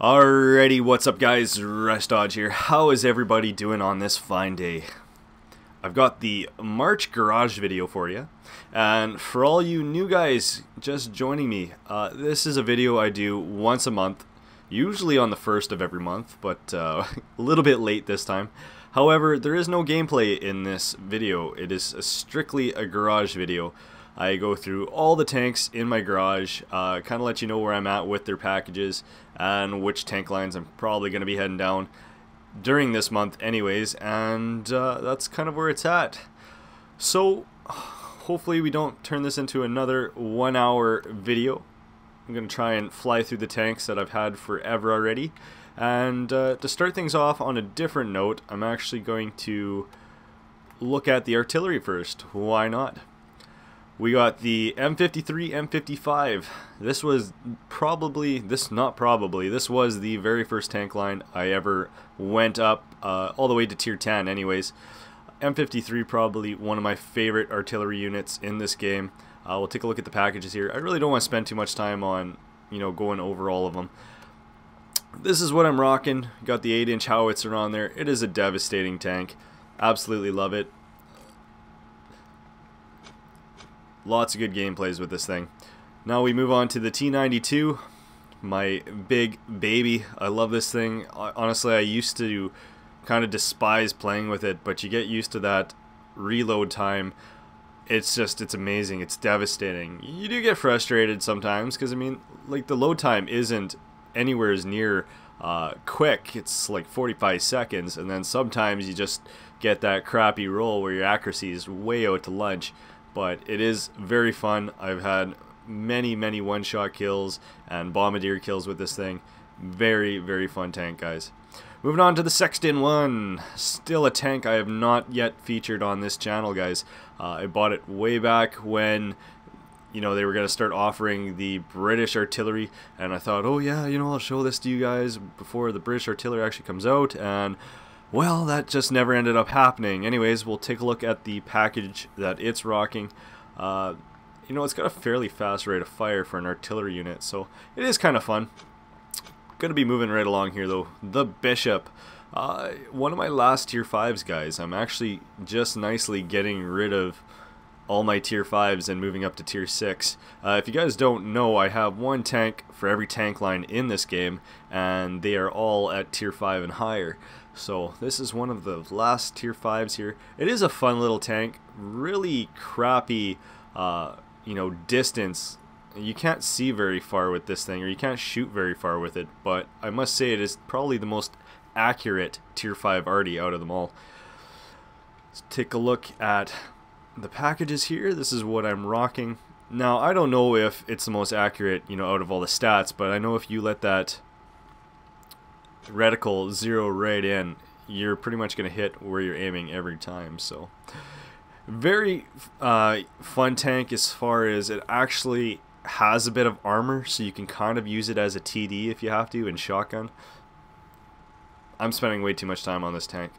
Alrighty, what's up guys, Restodge here. How is everybody doing on this fine day? I've got the March garage video for you, and for all you new guys just joining me, this is a video I do once a month, usually on the first of every month, but a little bit late this time. However, there is no gameplay in this video. It is strictly a garage video. I go through all the tanks in my garage, kind of let you know where I'm at with their packages and which tank lines I'm probably going to be heading down during this month anyways, and that's kind of where it's at. So hopefully we don't turn this into another 1 hour video. I'm going to try and fly through the tanks that I've had forever already, and to start things off on a different note, I'm actually going to look at the artillery first. Why not? We got the M53, M55. This was this was the very first tank line I ever went up all the way to tier 10 anyways. M53 probably one of my favorite artillery units in this game. We'll take a look at the packages here. I really don't want to spend too much time on, going over all of them. This is what I'm rocking. Got the 8-inch howitzer on there. It is a devastating tank. Absolutely love it. Lots of good gameplays with this thing. Now we move on to the T92, my big baby. I love this thing. Honestly, I used to kind of despise playing with it, but you get used to that reload time. It's amazing. It's devastating. You do get frustrated sometimes because, like, the load time isn't anywhere as near quick. It's like 45 seconds, and then sometimes you just get that crappy roll where your accuracy is way out to lunch. But it is very fun. I've had many one-shot kills and bombardier kills with this thing. Very, very fun tank, guys. Moving on to the Sexton 1. Still a tank I have not yet featured on this channel, guys. I bought it way back when, they were going to start offering the British artillery. And I thought, oh yeah, I'll show this to you guys before the British artillery actually comes out. And well, that just never ended up happening. Anyways, we'll take a look at the package that it's rocking. It's got a fairly fast rate of fire for an artillery unit, so it is kind of fun. Gonna be moving right along here though. The Bishop. One of my last tier 5s, guys. I'm actually just nicely getting rid of all my tier 5s and moving up to tier 6. If you guys don't know, I have one tank for every tank line in this game, and they are all at tier 5 and higher. So this is one of the last tier 5s here. It is a fun little tank. Really crappy, distance. You can't see very far with this thing, or you can't shoot very far with it, but I must say it is probably the most accurate tier 5 arty out of them all. Let's take a look at the packages here. This is what I'm rocking. Now, I don't know if it's the most accurate, out of all the stats, but I know if you let that reticle zero right in, you're pretty much going to hit where you're aiming every time. So very fun tank as far as it actually has a bit of armor, so you can kind of use it as a TD if you have to in shotgun. I'm spending way too much time on this tank.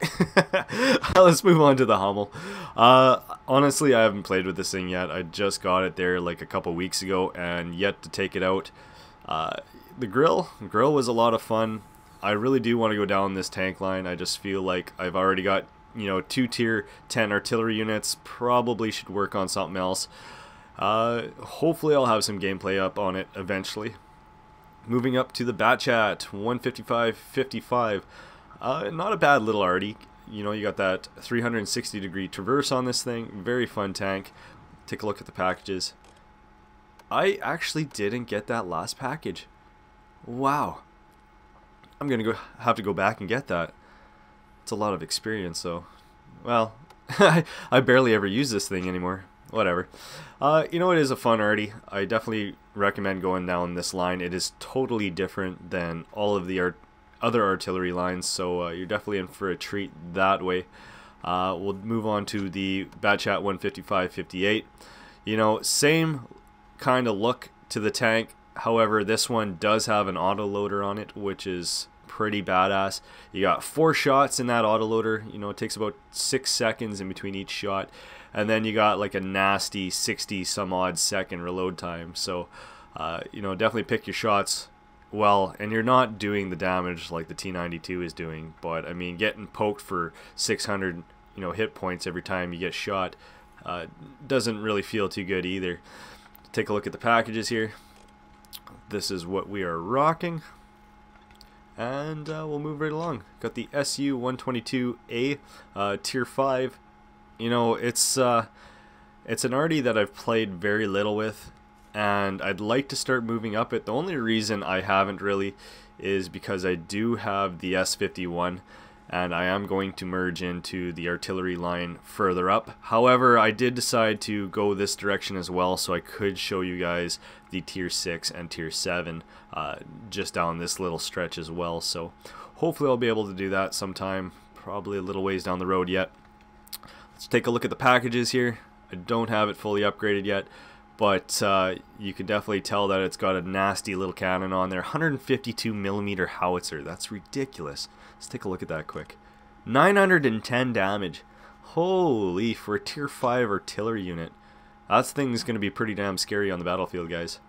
Let's move on to the Hummel. Honestly, I haven't played with this thing yet. I just got it there like a couple weeks ago and yet to take it out. The grill was a lot of fun. I really do want to go down this tank line. I just feel like I've already got, 2 tier 10 artillery units. Probably should work on something else. Hopefully I'll have some gameplay up on it eventually. Moving up to the Batchat 155-55. Not a bad little arty. You got that 360-degree traverse on this thing. Very fun tank. Take a look at the packages. I actually didn't get that last package. Wow. I'm gonna have to go back and get that. It's a lot of experience, so, well, I barely ever use this thing anymore. Whatever. It is a fun arty. I definitely recommend going down this line. It is totally different than all of the other artillery lines, so you're definitely in for a treat that way. We'll move on to the Batchat 155-58. Same kind of look to the tank. However, this one does have an autoloader on it, which is pretty badass. You got 4 shots in that autoloader. It takes about 6 seconds in between each shot. And then you got like a nasty 60 some odd second reload time. So, definitely pick your shots well, and you're not doing the damage like the T92 is doing, but I mean, getting poked for 600, hit points every time you get shot doesn't really feel too good either. Take a look at the packages here. This is what we are rocking, and we'll move right along. Got the SU-122A Tier 5. It's an arty that I've played very little with, and I'd like to start moving up it. The only reason I haven't really is because I do have the S51, and I am going to merge into the artillery line further up. However, I did decide to go this direction as well, so I could show you guys the Tier 6 and Tier 7 just down this little stretch as well. So hopefully I'll be able to do that sometime, probably a little ways down the road yet. Let's take a look at the packages here. I don't have it fully upgraded yet, but you can definitely tell that it's got a nasty little cannon on there. 152mm howitzer. That's ridiculous. Let's take a look at that quick. 910 damage. Holy, for a Tier 5 artillery unit. That thing's going to be pretty damn scary on the battlefield, guys.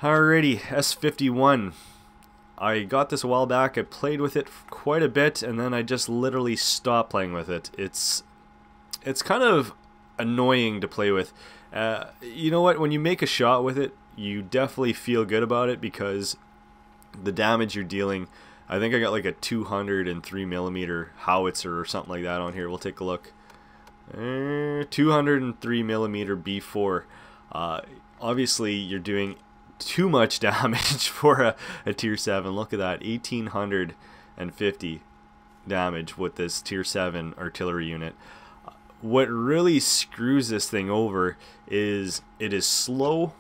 Alrighty, S51. I got this a while back. I played with it quite a bit, and then I just literally stopped playing with it. It's kind of annoying to play with. You know what? When you make a shot with it, you definitely feel good about it because the damage you're dealing. I think I got like a 203mm howitzer or something like that on here. We'll take a look. 203mm B4. Obviously, you're doing too much damage for a Tier 7. Look at that, 1850 damage with this Tier 7 artillery unit. What really screws this thing over is it is slow,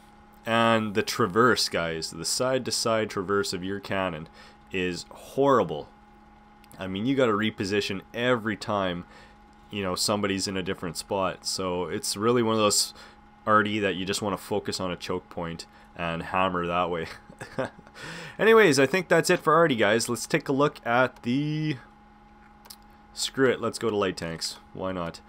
and the traverse, guys, the side-to-side traverse of your cannon is horrible. I mean, you got to reposition every time somebody's in a different spot. So it's really one of those arty that you just want to focus on a choke point and hammer that way. Anyways, I think that's it for arty, guys. Let's take a look at the... Screw it, let's go to light tanks. Why not?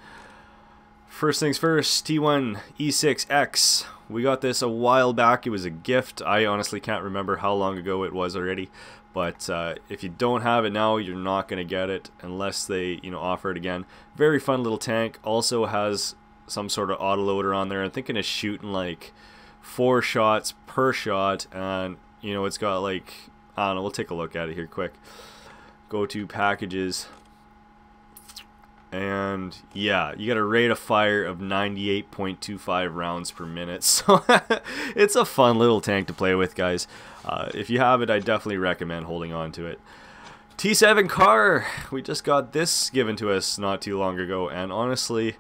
First things first, T1E6X. We got this a while back. It was a gift. I honestly can't remember how long ago it was already. But if you don't have it now, you're not going to get it unless they, offer it again. Very fun little tank. Also has some sort of autoloader on there. I'm thinking it's shooting like 4 shots per shot, and it's got like, I don't know. We'll take a look at it here quick. Go to packages, and yeah, you got a rate of fire of 98.25 rounds per minute. So it's a fun little tank to play with, guys. If you have it, I definitely recommend holding on to it. T7 car. We just got this given to us not too long ago, and honestly,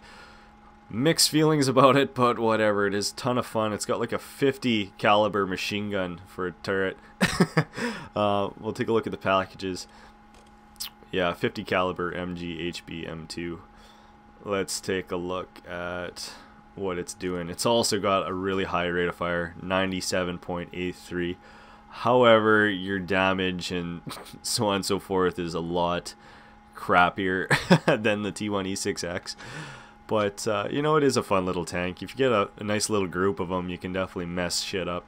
mixed feelings about it, but whatever. It is a ton of fun. It's got like a 50 caliber machine gun for a turret. We'll take a look at the packages. Yeah, 50 caliber MG HB M2. Let's take a look at what it's doing. It's also got a really high rate of fire, 97.83. However, your damage and so on and so forth is a lot crappier than the T1E6X. But, it is a fun little tank. If you get a nice little group of them, you can definitely mess shit up.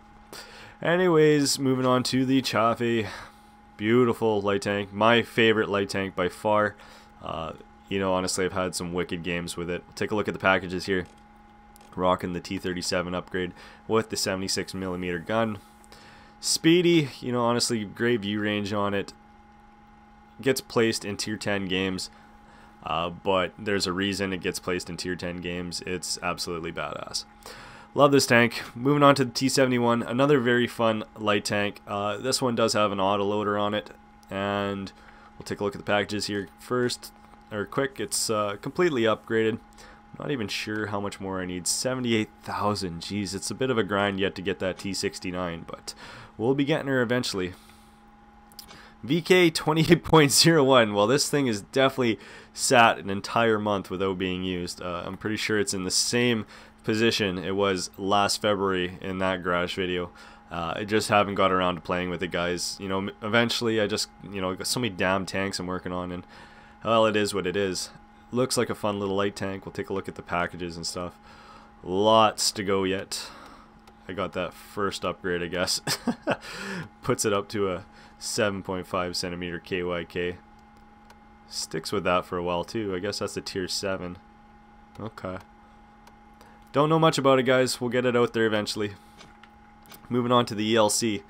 Anyways, moving on to the Chaffee. Beautiful light tank. My favorite light tank by far. Honestly, I've had some wicked games with it. Take a look at the packages here. Rocking the T37 upgrade with the 76mm gun. Speedy, honestly, great view range on it. Gets placed in Tier 10 games, but there's a reason it gets placed in Tier 10 games. It's absolutely badass. Love this tank. Moving on to the T71, another very fun light tank. This one does have an autoloader on it, and we'll take a look at the packages here first, or quick. It's completely upgraded. Not even sure how much more I need. 78,000. Jeez, it's a bit of a grind yet to get that T69, but we'll be getting her eventually. VK 28.01. Well, this thing is definitely sat an entire month without being used. I'm pretty sure it's in the same position it was last February in that garage video. I just haven't got around to playing with it, guys. Eventually I just, got so many damn tanks I'm working on, and well, it is what it is. Looks like a fun little light tank. We'll take a look at the packages and stuff. Lots to go yet. I got that first upgrade, I guess. Puts it up to a 7.5 centimeter KYK. Sticks with that for a while too. I guess that's a tier 7. Okay. Don't know much about it, guys. We'll get it out there eventually. Moving on to the ELC.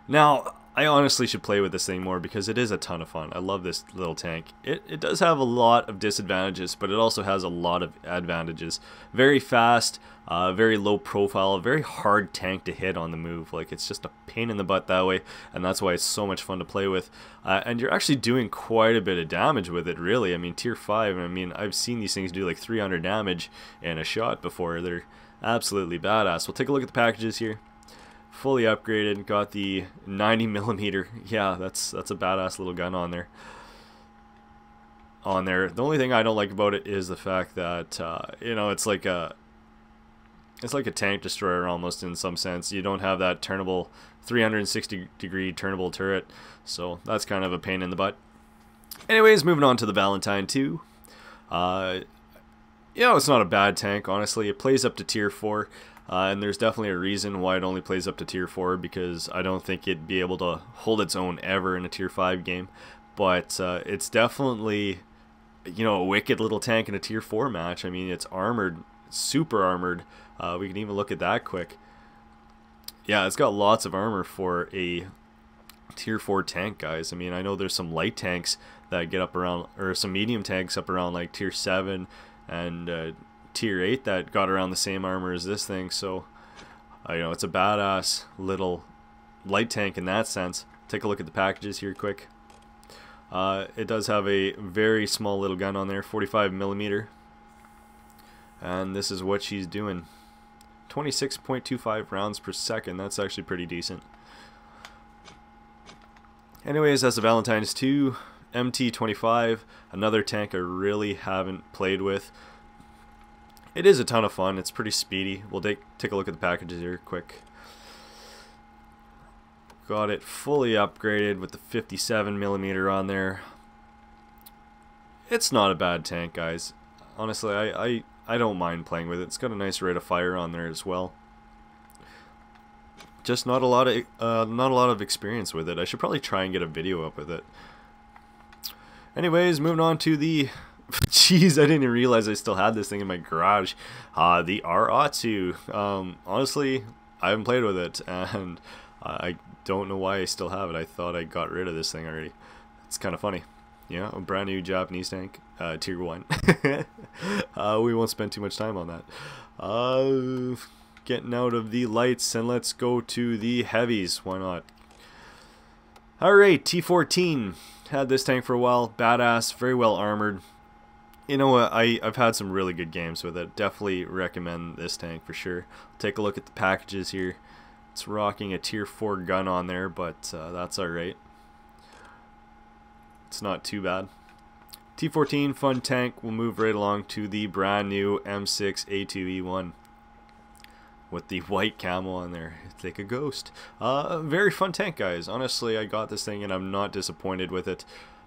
Now, I honestly should play with this thing more because it is a ton of fun. I love this little tank. It does have a lot of disadvantages, but it also has a lot of advantages. Very fast, very low profile, very hard tank to hit on the move. Like, it's just a pain in the butt that way, and that's why it's so much fun to play with. And you're actually doing quite a bit of damage with it, really. I mean, tier 5, I mean, I've seen these things do like 300 damage in a shot before. They're absolutely badass. We'll take a look at the packages here. Fully upgraded, got the 90mm. Yeah, that's a badass little gun on there. The only thing I don't like about it is the fact that you know, it's like a tank destroyer almost in some sense. You don't have that turnable 360-degree turnable turret, so that's kind of a pain in the butt. Anyways, moving on to the Valentine 2. You know, it's not a bad tank, honestly. It plays up to tier 4. And there's definitely a reason why it only plays up to tier 4, because I don't think it'd be able to hold its own ever in a tier 5 game. But it's definitely, you know, a wicked little tank in a tier 4 match. I mean, it's armored, super armored. We can even look at that quick. Yeah, it's got lots of armor for a tier 4 tank, guys. I mean, I know there's some light tanks that get up around, or some medium tanks up around like tier 7 and tier 8 that got around the same armor as this thing. So you know, it's a badass little light tank in that sense. Take a look at the packages here quick. It does have a very small little gun on there, 45mm, and this is what she's doing. 26.25 rounds per second. That's actually pretty decent. Anyways, that's the Valentine's 2 MT25, another tank I really haven't played with. It is a ton of fun. It's pretty speedy. We'll take a look at the packages here quick. Got it fully upgraded with the 57mm on there. It's not a bad tank, guys. Honestly, I don't mind playing with it. It's got a nice rate of fire on there as well. Just not a lot of experience with it. I should probably try and get a video up with it. Anyways, moving on to the jeez, I didn't even realize I still had this thing in my garage. The R-Otsu. Honestly, I haven't played with it, and I don't know why I still have it. I thought I got rid of this thing already. It's kind of funny. Yeah, a brand new Japanese tank, tier 1. We won't spend too much time on that. Getting out of the lights, and let's go to the heavies. Why not? Alright, T14. Had this tank for a while. Badass, very well armored. You know what, I've had some really good games with it. Definitely recommend this tank for sure. Take a look at the packages here. It's rocking a tier 4 gun on there, but that's alright. It's not too bad. T14, fun tank. We'll move right along to the brand new M6A2E1 with the white camo on there. It's like a ghost. Very fun tank, guys. Honestly, I got this thing and I'm not disappointed with it.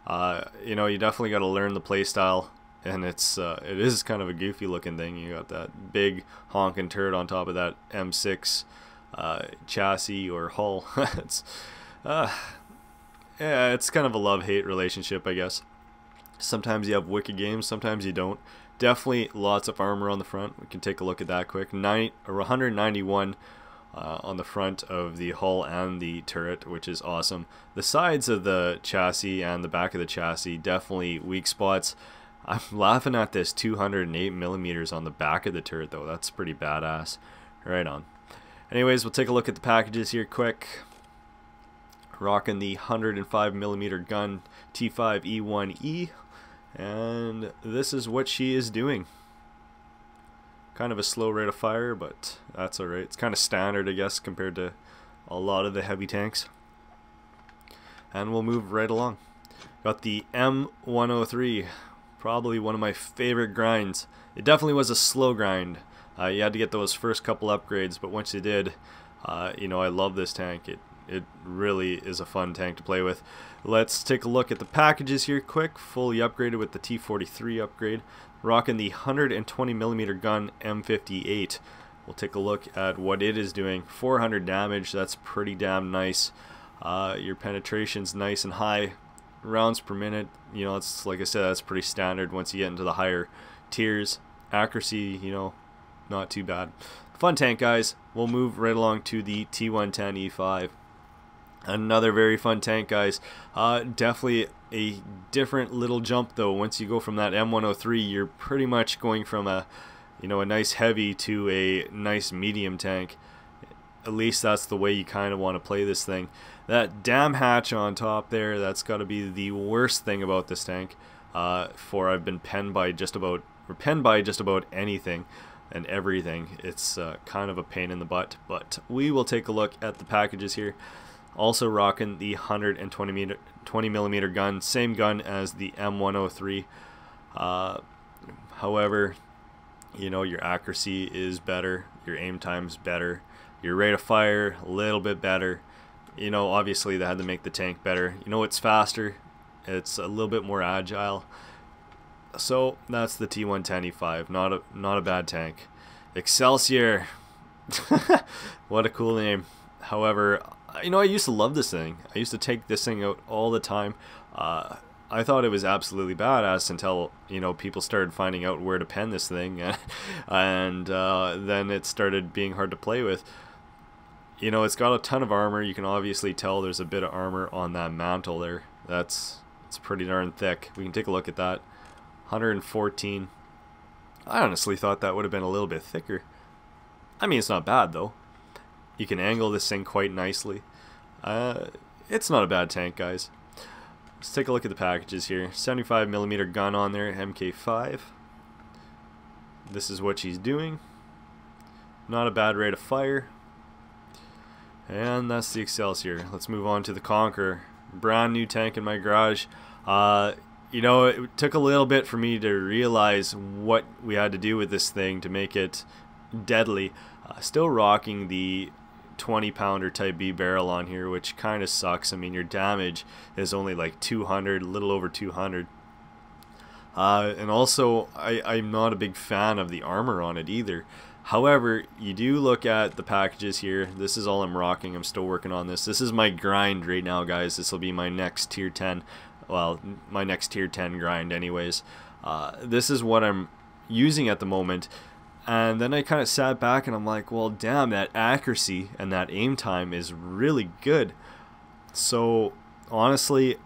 You know, you definitely got to learn the playstyle. And it is kind of a goofy looking thing. You got that big honking turret on top of that M6 chassis or hull. Yeah, it's kind of a love-hate relationship, I guess. Sometimes you have wicked games, sometimes you don't. Definitely lots of armor on the front. We can take a look at that quick. 191 on the front of the hull and the turret, which is awesome. The sides of the chassis and the back of the chassis, definitely weak spots. I'm laughing at this 208mm on the back of the turret, though. That's pretty badass. Right on. Anyways, we'll take a look at the packages here quick. Rocking the 105mm gun T5E1E. And this is what she is doing. Kind of a slow rate of fire, but that's alright. It's kind of standard, I guess, compared to a lot of the heavy tanks. And we'll move right along. Got the M103. Probably one of my favorite grinds. It definitely was a slow grind. You had to get those first couple upgrades, but once you did, you know, I love this tank. It really is a fun tank to play with. Let's take a look at the packages here quick. Fully upgraded with the T43 upgrade. Rocking the 120mm gun M58. we'll take a look at what it is doing. 400 damage, that's pretty damn nice. Your penetration's nice and high. Rounds per minute, you know, it's like I said, that's pretty standard once you get into the higher tiers. Accuracy, you know, not too bad. Fun tank, guys. We'll move right along to the T110E5. Another very fun tank, guys. Definitely a different little jump though. Once you go from that M103, you're pretty much going from a, you know, a nice heavy to a nice medium tank. At least that's the way you kind of want to play this thing. That damn hatch on top there, that's got to be the worst thing about this tank. For I've been penned by just about anything and everything. It's kind of a pain in the butt, but we will take a look at the packages here. Also rocking the 120 millimeter gun, same gun as the M103. However, you know, your accuracy is better, your aim time's better, your rate of fire a little bit better. You know, obviously they had to make the tank better. You know, it's faster, it's a little bit more agile. So that's the T110E5. Not a bad tank. Excelsior. What a cool name. However, you know, I used to love this thing. I used to take this thing out all the time. I thought it was absolutely badass until, you know, people started finding out where to pen this thing, and then it started being hard to play with. You know, it's got a ton of armor. You can obviously tell there's a bit of armor on that mantle there. It's pretty darn thick. We can take a look at that. 114. I honestly thought that would have been a little bit thicker. I mean, it's not bad though. You can angle this thing quite nicely. It's not a bad tank, guys. Let's take a look at the packages here. 75 millimeter gun on there, MK5. This is what she's doing. Not a bad rate of fire. And that's the Excelsior. Let's move on to the Conqueror. Brand new tank in my garage. You know, it took a little bit for me to realize what we had to do with this thing to make it deadly. Still rocking the 20-pounder type B barrel on here, which kind of sucks. I mean, your damage is only like 200, a little over 200. And also, I'm not a big fan of the armor on it either. However, you do look at the packages here. This is all I'm rocking. I'm still working on this. This is my grind right now, guys. This will be my next tier 10. Well, my next tier 10 grind anyways. This is what I'm using at the moment. And then I kind of sat back and I'm like, well, damn, that accuracy and that aim time is really good. So, honestly,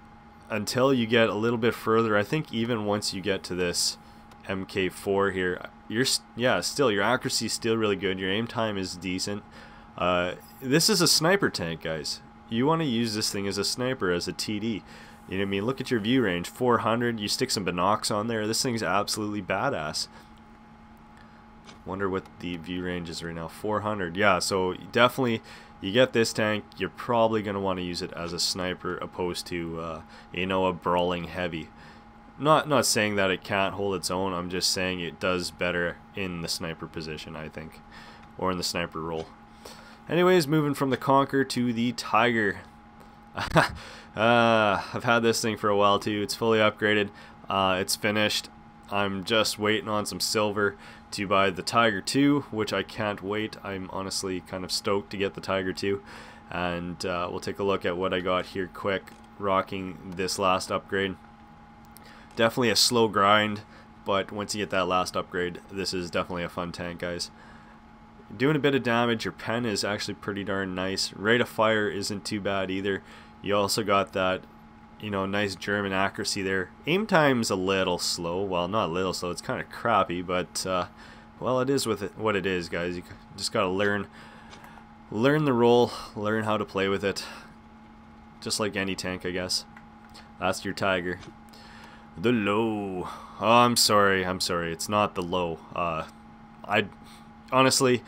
until you get a little bit further, I think even once you get to this MK4 here, still your accuracy is still really good. Your aim time is decent. This is a sniper tank, guys. You want to use this thing as a sniper, as a TD. You know what I mean? Look at your view range, 400. You stick some binocs on there. This thing's absolutely badass. Wonder what the view range is right now. 400. Yeah, so definitely, you get this tank, you're probably going to want to use it as a sniper opposed to, you know, a brawling heavy. Not saying that it can't hold its own. I'm just saying it does better in the sniper position, I think, or in the sniper role. Anyways, moving from the Conqueror to the Tiger. I've had this thing for a while too. It's fully upgraded. It's finished. I'm just waiting on some silver to buy the Tiger 2, which I can't wait. I'm honestly kind of stoked to get the Tiger 2. And we'll take a look at what I got here quick, rocking this last upgrade. Definitely a slow grind, but once you get that last upgrade, this is definitely a fun tank, guys. Doing a bit of damage. Your pen is actually pretty darn nice. Rate of fire isn't too bad either. You also got that, you know, nice German accuracy there. Aim time's a little slow. Well, not a little slow, it's kind of crappy, but well, it is what it is, guys. You just gotta learn the role, learn how to play with it, just like any tank, I guess. That's your Tiger. The low. Oh, I'm sorry, it's not the low. I honestly,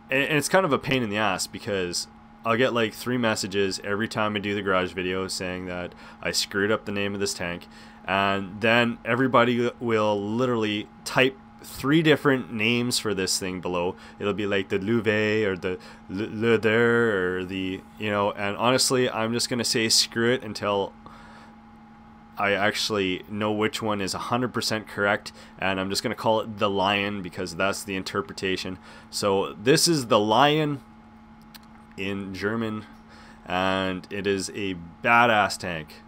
and it's kind of a pain in the ass because I'll get like 3 messages every time I do the garage video saying that I screwed up the name of this tank, and then everybody will literally type 3 different names for this thing below. It'll be like the Louvet or the Leder or the, you know, and honestly, I'm just gonna say screw it until I actually know which one is 100% correct, and I'm just going to call it the Lion because that's the interpretation. So this is the Lion in German, and it is a badass tank.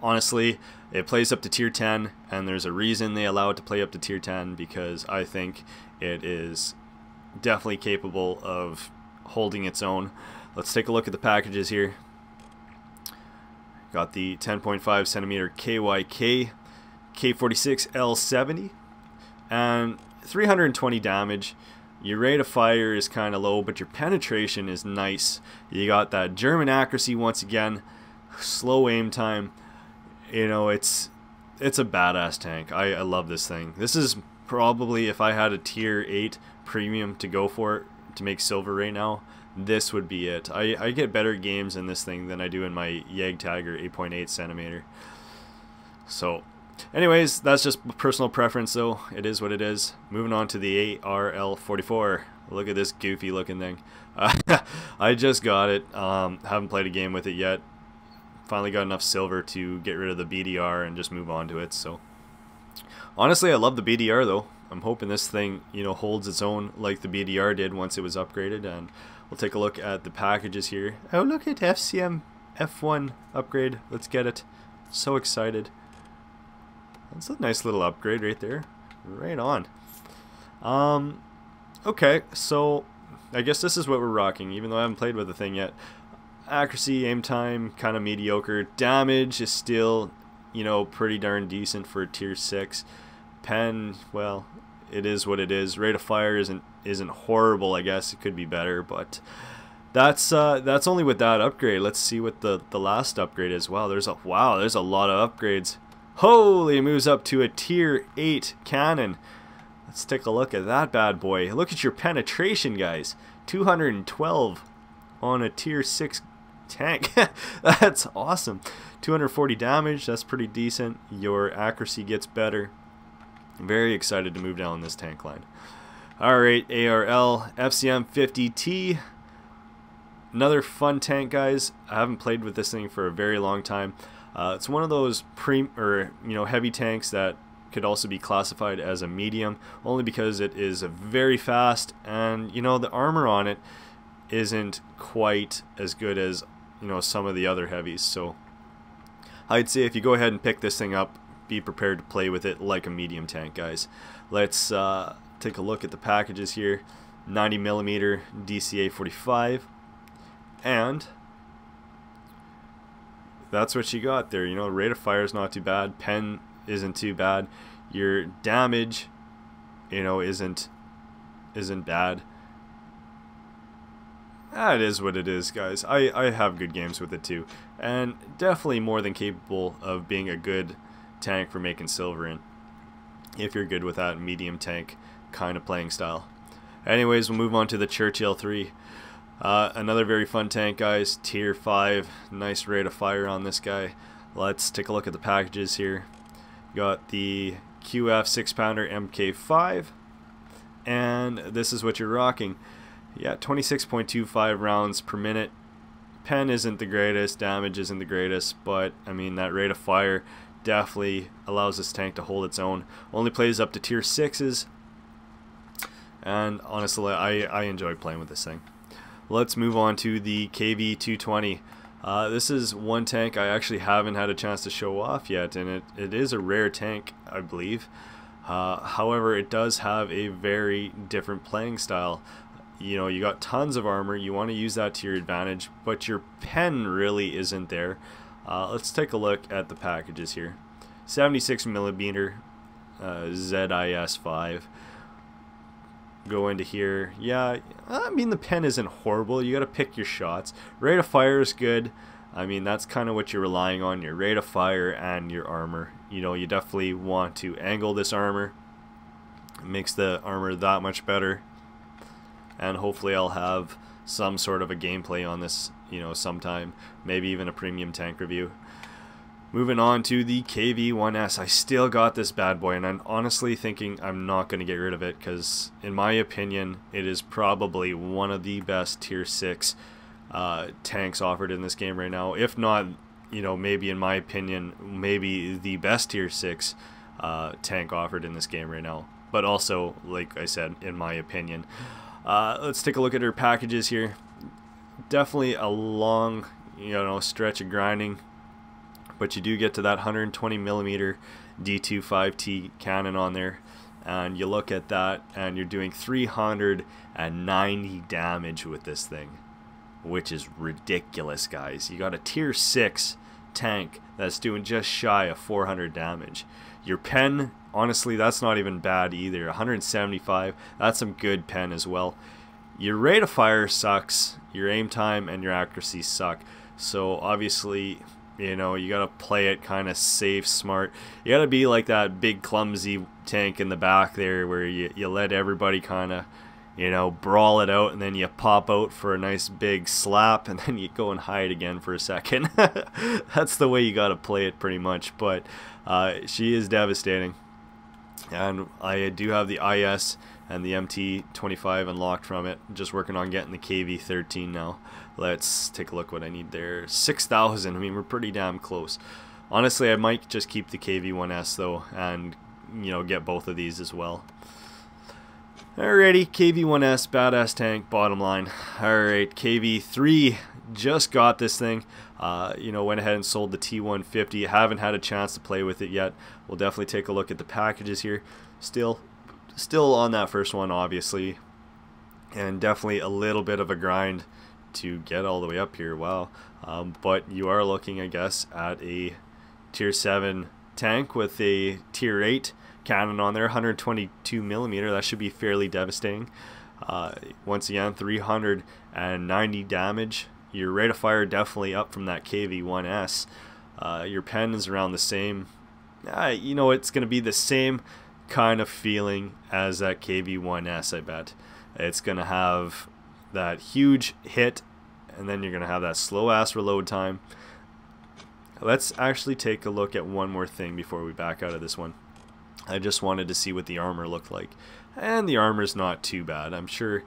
Honestly, it plays up to tier 10, and there's a reason they allow it to play up to tier 10, because I think it is definitely capable of holding its own. Let's take a look at the packages here. Got the 10.5 centimeter KYK, K46 L70, and 320 damage. Your rate of fire is kind of low, but your penetration is nice. You got that German accuracy once again, slow aim time. You know, it's a badass tank. I love this thing. This is probably, if I had a tier 8 premium to go for to make silver right now, this would be it. I get better games in this thing than I do in my Jagdtiger 8.8 centimeter. So anyways, that's just personal preference though. It is what it is. Moving on to the ARL44. Look at this goofy looking thing. I just got it. Haven't played a game with it yet. Finally got enough silver to get rid of the BDR and just move on to it. So honestly, I love the BDR though. I'm hoping this thing, you know, holds its own like the BDR did once it was upgraded. And we'll take a look at the packages here. Oh, look at FCM F1 upgrade. Let's get it. So excited. That's a nice little upgrade right there. Right on. Okay, so I guess this is what we're rocking, even though I haven't played with the thing yet. Accuracy, aim time, kind of mediocre. Damage is still, you know, pretty darn decent for a tier 6. Pen, well, it is what it is. Rate of fire isn't horrible, I guess. It could be better, but that's only with that upgrade. Let's see what the last upgrade is. Wow, there's a lot of upgrades. Holy, it moves up to a tier 8 cannon. Let's take a look at that bad boy. Look at your penetration, guys. 212 on a tier 6 tank. That's awesome. 240 damage, that's pretty decent. Your accuracy gets better. Very excited to move down this tank line. Alright, ARL FCM 50T. Another fun tank, guys. I haven't played with this thing for a very long time. It's one of those heavy tanks that could also be classified as a medium, only because it is very fast, and you know, the armor on it isn't quite as good as, you know, some of the other heavies. So I'd say if you go ahead and pick this thing up, be prepared to play with it like a medium tank, guys. Let's take a look at the packages here. 90mm DCA 45, and that's what you got there. You know, rate of fire is not too bad. Pen isn't too bad. Your damage, you know, isn't bad. It is what it is, guys. I have good games with it too, and definitely more than capable of being a good tank for making silver in, if you're good with that medium tank kind of playing style. Anyways, we'll move on to the Churchill 3. Another very fun tank, guys. Tier 5. Nice rate of fire on this guy. Let's take a look at the packages here. Got the QF 6-pounder MK5, and this is what you're rocking. Yeah, 26.25 rounds per minute. Pen isn't the greatest, damage isn't the greatest, but I mean, that rate of fire definitely allows this tank to hold its own. Only plays up to tier 6s, and honestly, I enjoy playing with this thing. Let's move on to the KV220. This is one tank I actually haven't had a chance to show off yet, and it is a rare tank, I believe. However, it does have a very different playing style. You know, you got tons of armor, you want to use that to your advantage, but your pen really isn't there. Let's take a look at the packages here. 76mm ZIS-5. Go into here. Yeah, I mean, the pen isn't horrible. You got to pick your shots. Rate of fire is good. I mean, that's kind of what you're relying on, your rate of fire and your armor. You know, you definitely want to angle this armor. It makes the armor that much better. And hopefully I'll have some sort of a gameplay on this, you know, sometime. Maybe even a premium tank review. Moving on to the KV-1S. I still got this bad boy, and I'm honestly thinking I'm not going to get rid of it, because in my opinion, it is probably one of the best tier 6 tanks offered in this game right now. If not you know, maybe in my opinion, maybe the best tier 6 tank offered in this game right now. But also, like I said, in my opinion. Let's take a look at her packages here. Definitely a long, you know, stretch of grinding, but you do get to that 120 millimeter D25T cannon on there, and you look at that and you're doing 390 damage with this thing, which is ridiculous, guys. You got a tier 6 tank that's doing just shy of 400 damage. Your pen, honestly, that's not even bad either. 175, that's some good pen as well. Your rate of fire sucks, your aim time and your accuracy suck. So obviously, you know, you gotta play it kind of safe, smart. You gotta be like that big clumsy tank in the back there where you let everybody kind of, you know, brawl it out, and then you pop out for a nice big slap, and then you go and hide again for a second. That's the way you gotta play it pretty much. But she is devastating. And I do have the IS and the MT25 unlocked from it. Just working on getting the KV13 now. Let's take a look what I need there. 6,000. I mean, we're pretty damn close. Honestly, I might just keep the KV1S though, and, you know, get both of these as well. Alrighty, KV1S, badass tank, bottom line. Alright, KV3, just got this thing. You know, went ahead and sold the T150. Haven't had a chance to play with it yet. We'll definitely take a look at the packages here. Still on that first one, obviously. And definitely a little bit of a grind to get all the way up here. Wow. But you are looking, I guess, at a tier 7 tank with a tier 8 cannon on there, 122 millimeter. That should be fairly devastating. Once again, 390 damage. Your rate of fire definitely up from that KV1S. Your pen is around the same. You know, it's going to be the same kind of feeling as that KV1S, I bet. It's going to have that huge hit, and then you're going to have that slow-ass reload time. Let's actually take a look at one more thing before we back out of this one. I just wanted to see what the armor looked like, and the armor's not too bad. I'm sure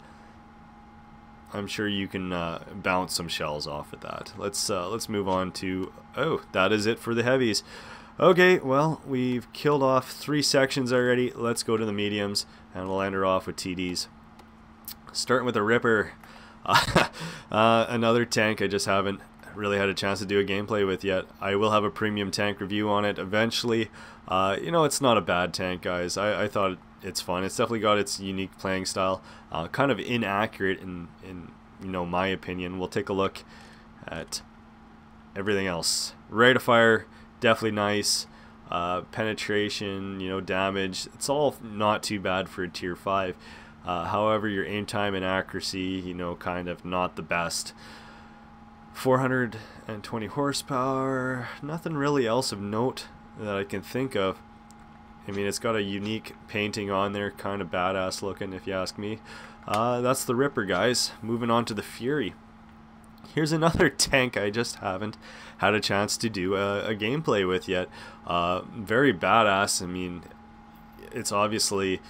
you can bounce some shells off with that. Let's move on to, oh, that is it for the heavies. Okay, well, we've killed off 3 sections already. Let's go to the mediums, and we'll end her off with TDs. Starting with a Ripper. Another tank I just haven't really had a chance to do a gameplay with yet. I will have a premium tank review on it eventually. You know, it's not a bad tank, guys. I thought it's fun. It's definitely got its unique playing style. Kind of inaccurate in you know, my opinion. We'll take a look at everything else. Rate of fire, definitely nice. Penetration, you know, damage, it's all not too bad for a tier 5. However, your aim time and accuracy, you know, kind of not the best. 420 horsepower, nothing really else of note that I can think of. I mean, it's got a unique painting on there, kind of badass looking if you ask me. That's the Ripper, guys. Moving on to the Fury. Here's another tank I just haven't had a chance to do a gameplay with yet. Very badass. I mean, it's obviously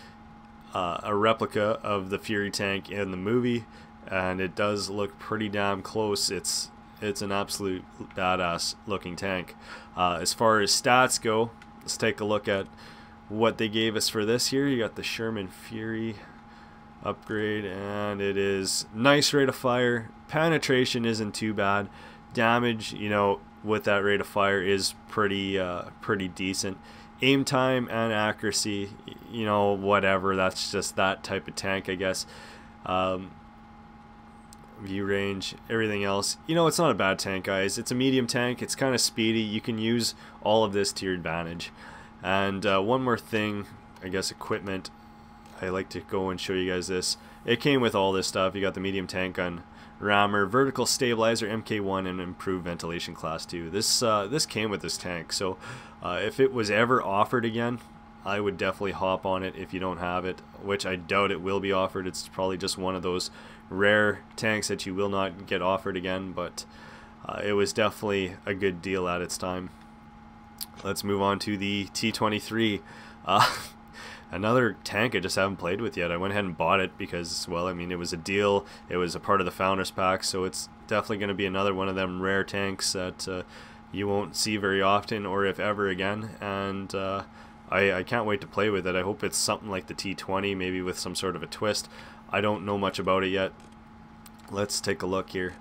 a replica of the Fury tank in the movie, and it does look pretty damn close. It's an absolute badass looking tank. As far as stats go, let's take a look at what they gave us for this here. You got the Sherman Fury upgrade, and it is nice rate of fire. Penetration isn't too bad. Damage, you know, with that rate of fire is pretty decent. Aim time and accuracy, you know, whatever. That's just that type of tank, I guess. View range, everything else, you know, it's not a bad tank, guys. It's a medium tank. It's kind of speedy. You can use all of this to your advantage. And one more thing, I guess, equipment. I like to go and show you guys this. It came with all this stuff. You got the medium tank gun, rammer, vertical stabilizer, MK1, and improved ventilation class 2. This came with this tank, so if it was ever offered again, I would definitely hop on it if you don't have it, which I doubt it will be offered. It's probably just one of those rare tanks that you will not get offered again, but it was definitely a good deal at its time. Let's move on to the T23. Another tank I just haven't played with yet. I went ahead and bought it because, well, I mean, it was a deal. It was a part of the Founders Pack, so it's definitely going to be another one of them rare tanks that you won't see very often, or if ever again. And I can't wait to play with it. I hope it's something like the T20, maybe with some sort of a twist. I don't know much about it yet. Let's take a look here.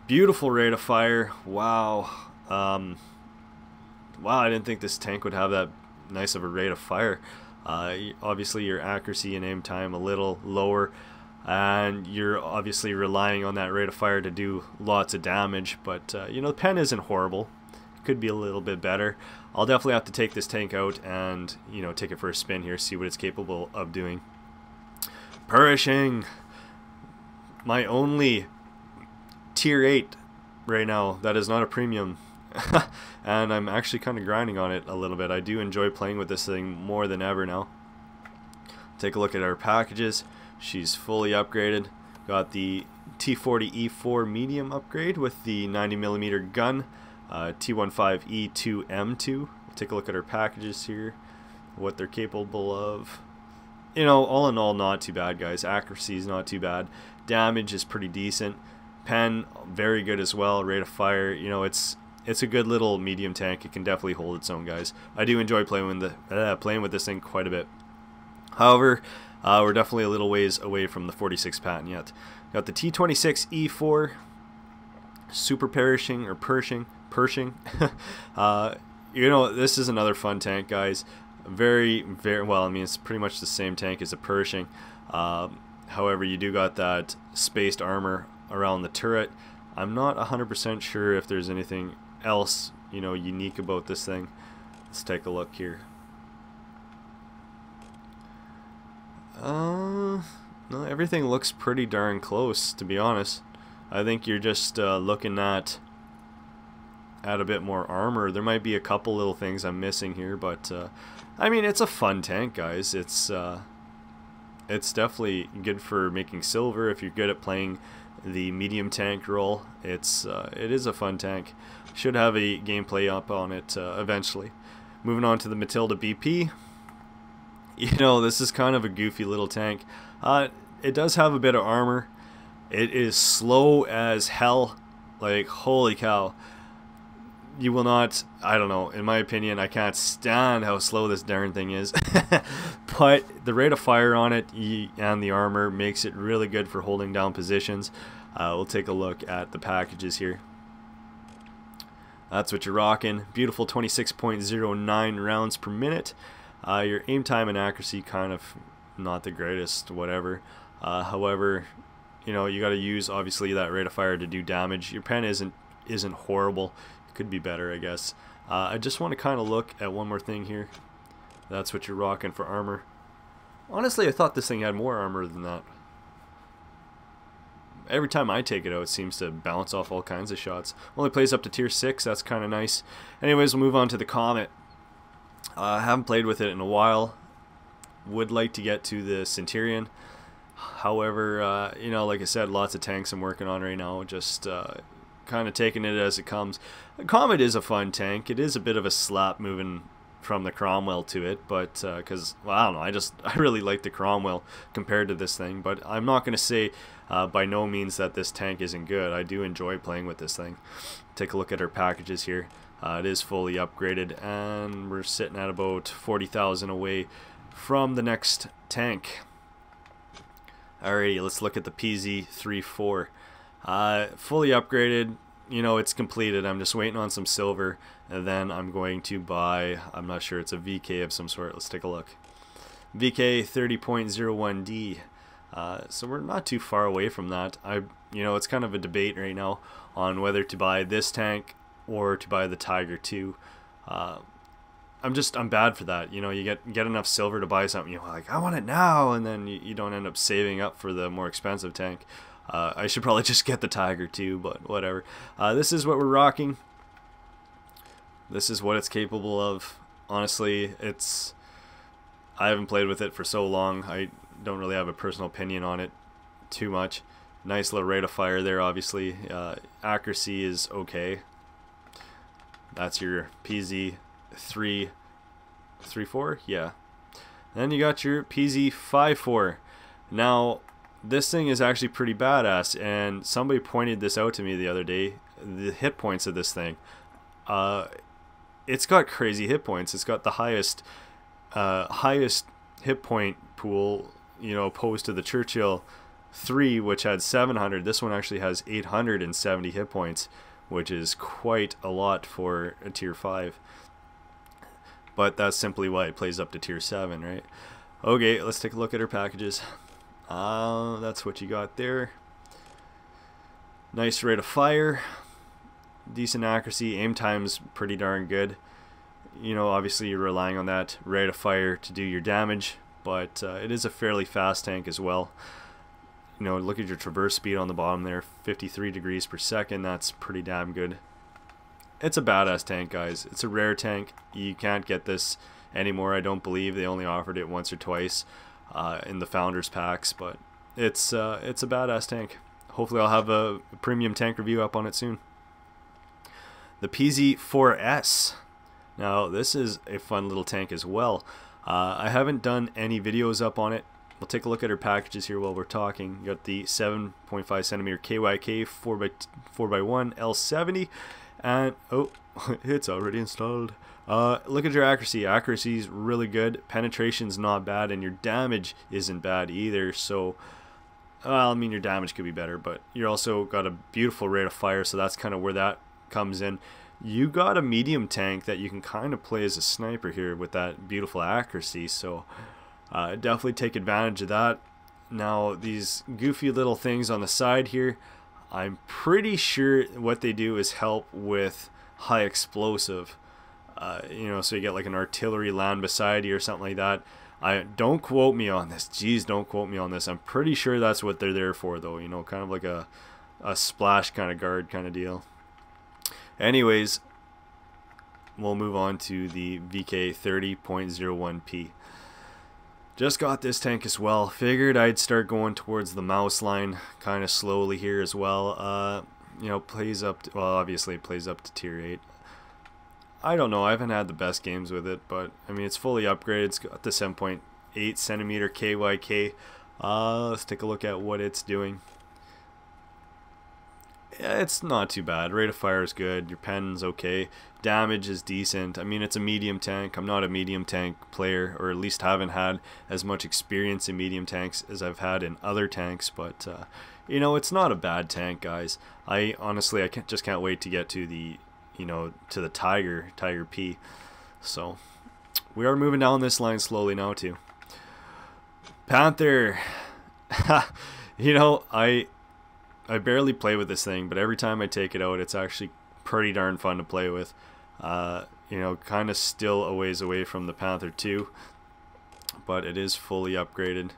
Beautiful rate of fire. Wow. Wow, I didn't think this tank would have that nice of a rate of fire. Obviously your accuracy and aim time a little lower, and you're obviously relying on that rate of fire to do lots of damage, but you know, the pen isn't horrible. It could be a little bit better. I'll definitely have to take this tank out and, you know, take it for a spin here, see what it's capable of doing. Pershing, my only tier 8 right now that is not a premium. And I'm actually kind of grinding on it a little bit. I do enjoy playing with this thing more than ever now. Take a look at our packages. She's fully upgraded. Got the T40E4 medium upgrade with the 90mm gun, T15E2M2. We'll take a look at our packages here, what they're capable of. You know, all in all, not too bad, guys. Accuracy is not too bad. Damage is pretty decent. Pen, very good as well. Rate of fire, you know, it's a good little medium tank. It can definitely hold its own, guys. I do enjoy playing with this thing quite a bit. However, we're definitely a little ways away from the 46 patent yet. Got the T26E4 Super Pershing or Pershing. You know, this is another fun tank, guys. Very well. I mean, it's pretty much the same tank as a Pershing. However, you do got that spaced armor around the turret. I'm not 100% sure if there's anything else, you know, unique about this thing. Let's take a look here. No, everything looks pretty darn close, to be honest. I think you're just looking at a bit more armor. There might be a couple little things I'm missing here, but I mean, it's a fun tank, guys. It's definitely good for making silver if you're good at playing the medium tank role. It is a fun tank. Should have a gameplay up on it eventually. Moving on to the Matilda BP. You know, this is kind of a goofy little tank. It does have a bit of armor. It is slow as hell. Like, holy cow. You will not, I don't know, in my opinion, I can't stand how slow this darn thing is. But the rate of fire on it and the armor makes it really good for holding down positions. We'll take a look at the packages here. That's what you're rocking. Beautiful 26.09 rounds per minute. Your aim time and accuracy kind of not the greatest, whatever. However, you know, you got to use obviously that rate of fire to do damage. Your pen isn't horrible. It could be better, I guess. I just want to kind of look at one more thing here. That's what you're rocking for armor. Honestly, I thought this thing had more armor than that. Every time I take it out, it seems to bounce off all kinds of shots. Only plays up to tier 6, that's kind of nice. Anyways, we'll move on to the Comet. I haven't played with it in a while. Would like to get to the Centurion. However, you know, like I said, lots of tanks I'm working on right now. Just kind of taking it as it comes. The Comet is a fun tank. It is a bit of a slap moving from the Cromwell to it, but because, well, I don't know, I really like the Cromwell compared to this thing, but I'm not going to say by no means that this tank isn't good. I do enjoy playing with this thing. Take a look at our packages here. It is fully upgraded, and we're sitting at about 40,000 away from the next tank. Alrighty, let's look at the PZ-34. Fully upgraded. You know, it's completed. I'm just waiting on some silver, and then I'm going to buy, I'm not sure, it's a VK of some sort. Let's take a look. VK 30.01D. So we're not too far away from that. You know, it's kind of a debate right now on whether to buy this tank or to buy the Tiger 2. I'm bad for that. You know, you get enough silver to buy something, you're like, I want it now, and then you don't end up saving up for the more expensive tank. I should probably just get the Tiger 2, but whatever. This is what we're rocking. This is what it's capable of. Honestly, I haven't played with it for so long. I don't really have a personal opinion on it too much. Nice little rate of fire there, obviously. Accuracy is okay. That's your PZ-34, yeah. Then you got your PZ-54. Now, this thing is actually pretty badass, and somebody pointed this out to me the other day. The hit points of this thing It's got crazy hit points. It's got the highest hit point pool, you know, opposed to the Churchill 3, which had 700. This one actually has 870 hit points, which is quite a lot for a tier 5. But that's simply why it plays up to tier 7, right? Okay, let's take a look at her packages. That's what you got there. Nice rate of fire, decent accuracy, aim time's pretty darn good. You know, obviously you're relying on that rate of fire to do your damage, but it is a fairly fast tank as well. You know, look at your traverse speed on the bottom there, 53 degrees per second. That's pretty damn good. It's a badass tank, guys. It's a rare tank. You can't get this anymore, I don't believe. They only offered it once or twice in the Founders packs, but it's a badass tank. Hopefully I'll have a premium tank review up on it soon. The PZ4S. Now this is a fun little tank as well. I haven't done any videos up on it. We'll take a look at her packages here while we're talking. You got the 7.5 centimeter KYK 4x1 L70, and oh, it's already installed. Look at your accuracy. Accuracy is really good. Penetration's not bad, and your damage isn't bad either. So, well, I mean, your damage could be better, but you also got a beautiful rate of fire, so that's kind of where that comes in. You got a medium tank that you can kind of play as a sniper here with that beautiful accuracy, so definitely take advantage of that. Now, these goofy little things on the side here, I'm pretty sure what they do is help with high explosive. You know, so you get like an artillery land beside you or something like that. Don't quote me on this. Jeez, don't quote me on this. I'm pretty sure that's what they're there for, though. You know, kind of like a splash kind of guard kind of deal. Anyways, we'll move on to the VK 30.01P. Just got this tank as well. Figured I'd start going towards the mouse line kind of slowly here as well. You know, plays up to, well, obviously it plays up to tier 8. I don't know, I haven't had the best games with it, but I mean, it's fully upgraded. It's got the 7.8 centimeter KYK. Let's take a look at what it's doing. Yeah, it's not too bad. Rate of fire is good. Your pen's okay. Damage is decent. I mean, it's a medium tank. I'm not a medium tank player, or at least haven't had as much experience in medium tanks as I've had in other tanks, but you know, it's not a bad tank, guys. I honestly, just can't wait to get to the, you know, to the Tiger P. So we are moving down this line slowly now too. Panther. You know, I barely play with this thing, but every time I take it out, it's actually pretty darn fun to play with. You know, kind of still a ways away from the Panther 2, but it is fully upgraded.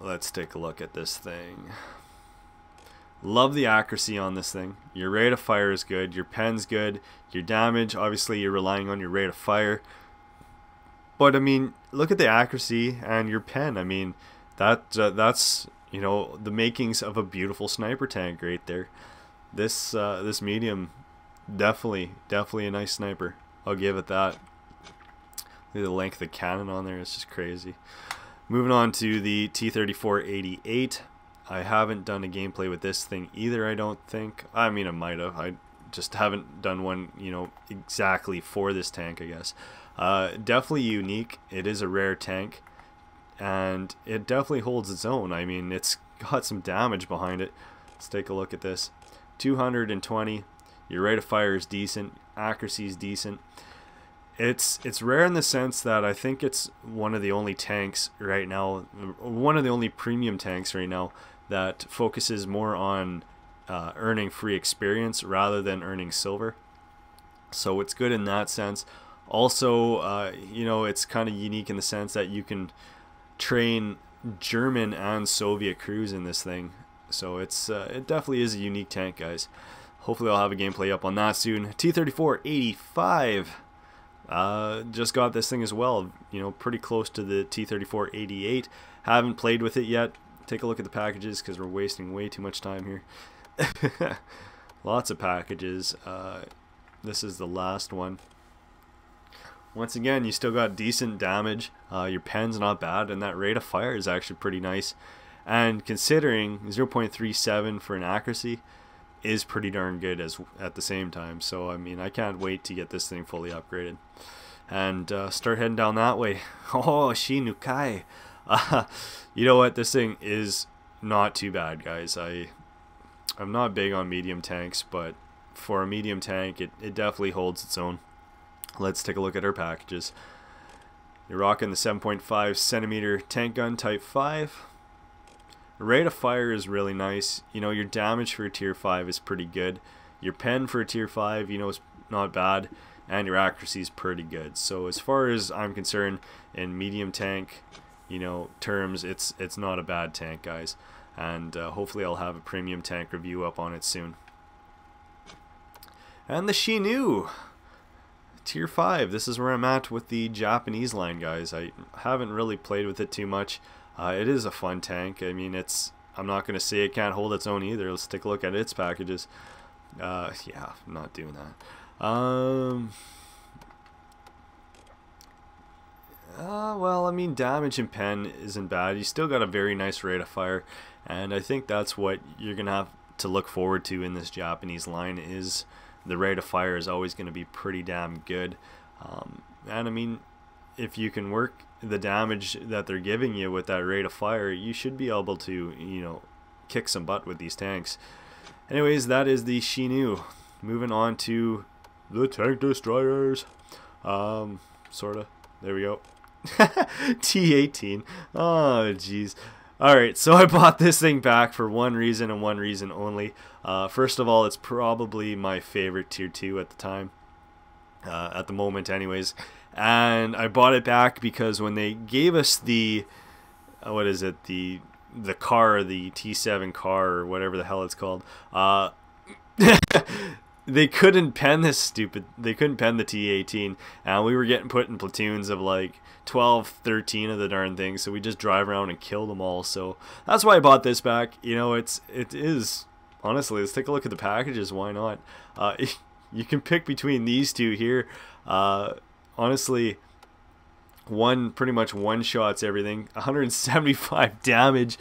Let's take a look at this thing. Love the accuracy on this thing. Your rate of fire is good. Your pen's good. Your damage, obviously, you're relying on your rate of fire. But I mean, look at the accuracy and your pen. I mean, that's, you know, the makings of a beautiful sniper tank right there. This medium, definitely a nice sniper. I'll give it that. Look at the length of the cannon on there. It's just crazy. Moving on to the T-34-88. I haven't done a gameplay with this thing either, I don't think. I mean, I might have. I just haven't done one, you know, exactly for this tank, I guess. Definitely unique. It is a rare tank, and it definitely holds its own. I mean, it's got some damage behind it. Let's take a look at this. 220. Your rate of fire is decent. Accuracy is decent. It's rare in the sense that I think it's one of the only tanks right now, one of the only premium tanks right now that focuses more on earning free experience rather than earning silver. So it's good in that sense. Also, you know, it's kind of unique in the sense that you can train German and Soviet crews in this thing. So it's it definitely is a unique tank, guys. Hopefully I'll have a gameplay up on that soon. T-34-85. Just got this thing as well, you know, pretty close to the T-34-88. Haven't played with it yet. Take a look at the packages because we're wasting way too much time here. Lots of packages. This is the last one. Once again, you still got decent damage. Your pen's not bad, and that rate of fire is actually pretty nice. And considering 0.37 for an accuracy, is pretty darn good as at the same time. So I mean, I can't wait to get this thing fully upgraded and start heading down that way. Oh, Shinukai. You know what? This thing is not too bad, guys. I'm not big on medium tanks, but for a medium tank, it definitely holds its own. Let's take a look at our packages. You're rocking the 7.5 centimeter tank gun type 5. Rate of fire is really nice. You know, your damage for a tier 5 is pretty good. Your pen for a tier 5, you know, is not bad. And your accuracy is pretty good. So as far as I'm concerned, in medium tank, you know, terms, it's not a bad tank, guys. And hopefully I'll have a premium tank review up on it soon. And the Shinu tier 5. This is where I'm at with the Japanese line, guys. I haven't really played with it too much. It is a fun tank. I mean, I'm not going to say it can't hold its own either. Let's take a look at its packages. Yeah, I'm not doing that. Well, I mean, damage and pen isn't bad. You still got a very nice rate of fire, and I think that's what you're going to have to look forward to in this Japanese line, is the rate of fire is always going to be pretty damn good. And I mean, if you can work the damage that they're giving you with that rate of fire, you should be able to, you know, kick some butt with these tanks. Anyways, that is the Shinu. Moving on to the tank destroyers. Sorta. There we go. T-18. Oh, jeez. Alright, so I bought this thing back for one reason and one reason only. First of all, it's probably my favorite tier 2 at the time. At the moment, anyways. And I bought it back because when they gave us the... what is it? The car, the T7 car, or whatever the hell it's called. They couldn't pen this they couldn't pen the T-18, and we were getting put in platoons of like 12, 13 of the darn things, so we just drive around and kill them all. So that's why I bought this back. You know, it is, honestly, let's take a look at the packages, why not? You can pick between these two here. Honestly, pretty much one shots everything. 175 damage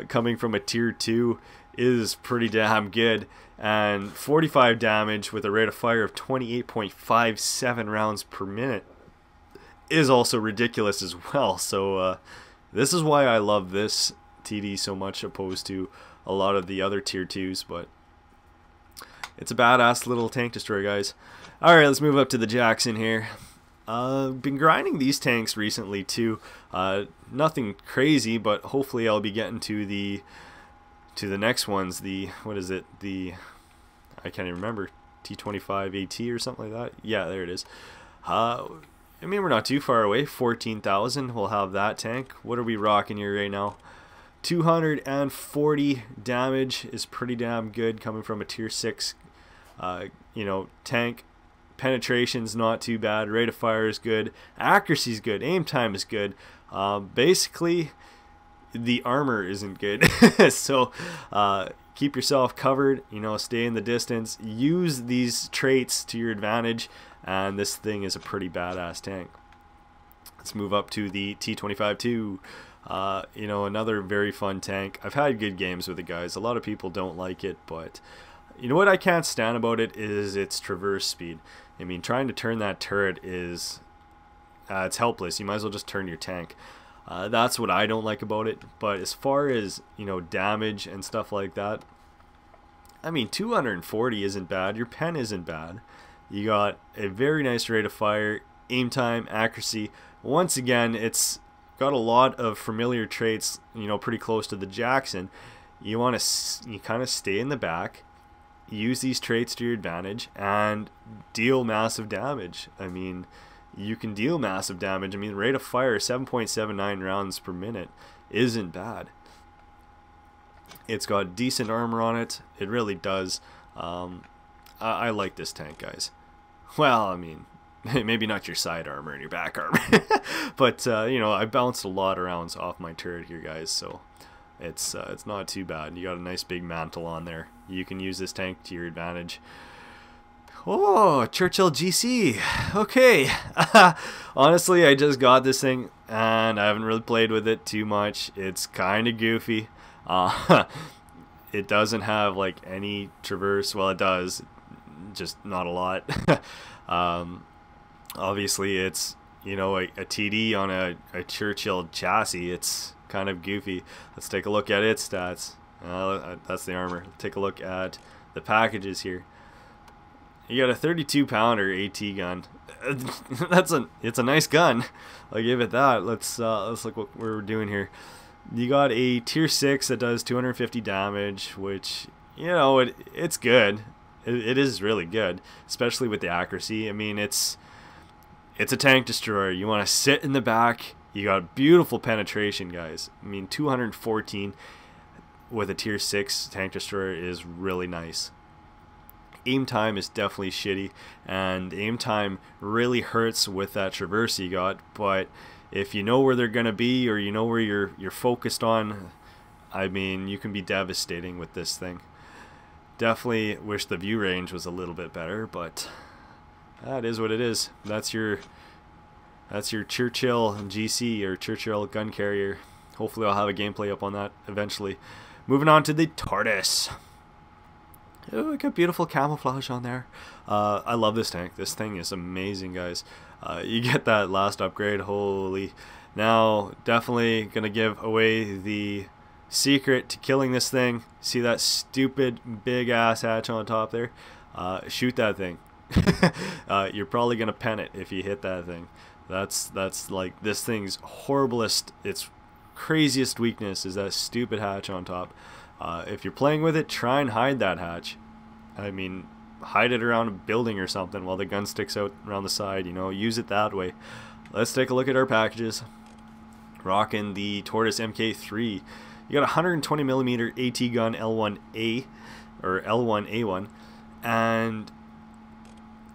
coming from a tier 2 is pretty damn good, and 45 damage with a rate of fire of 28.57 rounds per minute is also ridiculous as well. So this is why I love this TD so much opposed to a lot of the other tier 2s, but it's a badass little tank destroyer, guys. Alright, let's move up to the Jackson here. Been grinding these tanks recently too. Nothing crazy, but hopefully I'll be getting to the next ones. What is it? I can't even remember. T25 AT or something like that. Yeah, there it is. I mean, we're not too far away. 14,000. We'll have that tank. What are we rocking here right now? 240 damage is pretty damn good coming from a tier 6 you know, tank. Penetration's not too bad. Rate of fire is good. Accuracy's good. Aim time is good. Basically, the armor isn't good. So keep yourself covered, you know, stay in the distance, use these traits to your advantage, and this thing is a pretty badass tank. Let's move up to the T25-2. You know, another very fun tank. I've had good games with it, guys. A lot of people don't like it, but you know what I can't stand about it is its traverse speed. I mean, trying to turn that turret is it's helpless. You might as well just turn your tank. That's what I don't like about it. But as far as, you know, damage and stuff like that, I mean, 240 isn't bad. Your pen isn't bad. You got a very nice rate of fire, aim time, accuracy. Once again, it's got a lot of familiar traits, you know, pretty close to the Jackson. You want to kind of stay in the back, use these traits to your advantage, and deal massive damage. I mean, you can deal massive damage. I mean, the rate of fire, 7.79 rounds per minute, isn't bad. It's got decent armor on it. It really does. I like this tank, guys. Well, I mean, maybe not your side armor and your back armor. But, you know, I bounced a lot of rounds off my turret here, guys, so it's not too bad. You got a nice big mantle on there. You can use this tank to your advantage. Oh, Churchill GC. Okay. Honestly, I just got this thing, and I haven't really played with it too much. It's kind of goofy. it doesn't have like any traverse. Well, it does, just not a lot. Obviously, it's, you know, a TD on a Churchill chassis. It's kind of goofy. Let's take a look at its stats. That's the armor. Take a look at the packages here. You got a 32-pounder AT gun. It's a nice gun. I'll give it that. Let's look what we're doing here. You got a tier 6 that does 250 damage, which, you know, it's good. It is really good, especially with the accuracy. I mean, it's a tank destroyer. You want to sit in the back. You got beautiful penetration, guys. I mean, 214 with a tier 6 tank destroyer is really nice. Aim time is definitely shitty, and aim time really hurts with that traverse you got, but if you know where they're gonna be, or you know where you're focused on, I mean, you can be devastating with this thing. Definitely wish the view range was a little bit better, but that is what it is. That's your Churchill GC, or Churchill gun carrier. Hopefully I'll have a gameplay up on that eventually. Moving on to the Tortoise. Oh, we got beautiful camouflage on there. I love this tank. This thing is amazing, guys. You get that last upgrade, holy. Now, definitely gonna give away the secret to killing this thing. See that stupid big ass hatch on top there? Shoot that thing. You're probably gonna pen it if you hit that thing. That's like this thing's horriblest, its craziest weakness is that stupid hatch on top. If you're playing with it, try and hide that hatch. I mean, hide it around a building or something while the gun sticks out around the side, you know, use it that way. Let's take a look at our packages. Rocking the Tortoise MK3. You got a 120mm AT gun L1A, or L1A1, and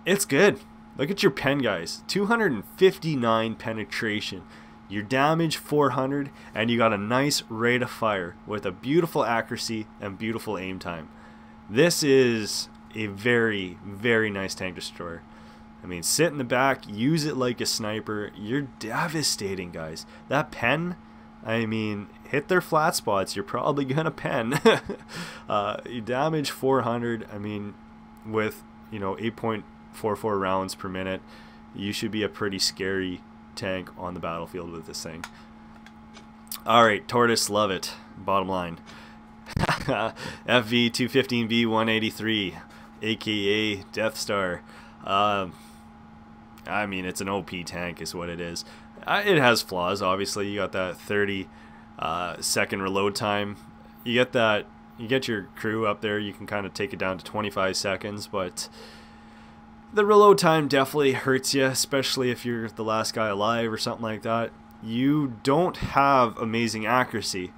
it's good. Look at your pen, guys. 259 penetration. Your damage 400, and you got a nice rate of fire with a beautiful accuracy and beautiful aim time. This is a very, very nice tank destroyer. I mean, sit in the back, use it like a sniper. You're devastating, guys. That pen, I mean, hit their flat spots, you're probably gonna pen. You damage 400. I mean, with, you know, 8.44 rounds per minute, you should be a pretty scary tank on the battlefield with this thing. Alright, Tortoise, love it. Bottom line. FV215B183, aka Death Star. I mean, it's an OP tank is what it is. It has flaws, obviously. You got that 30-second reload time. You get your crew up there, you can kind of take it down to 25 seconds, but the reload time definitely hurts you, especially if you're the last guy alive or something like that. You don't have amazing accuracy.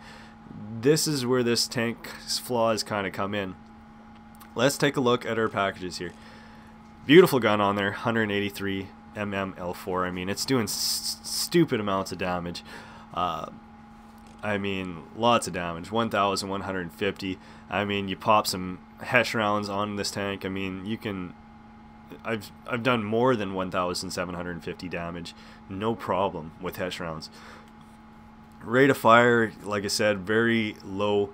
This is where this tank's flaws kind of come in. Let's take a look at our packages here. Beautiful gun on there, 183 L4. I mean, it's doing stupid amounts of damage. I mean, lots of damage, 1,150. I mean, you pop some Hesh rounds on this tank. I mean, you can... I've done more than 1,750 damage, no problem with Hesh rounds. Rate of fire, like I said, very low.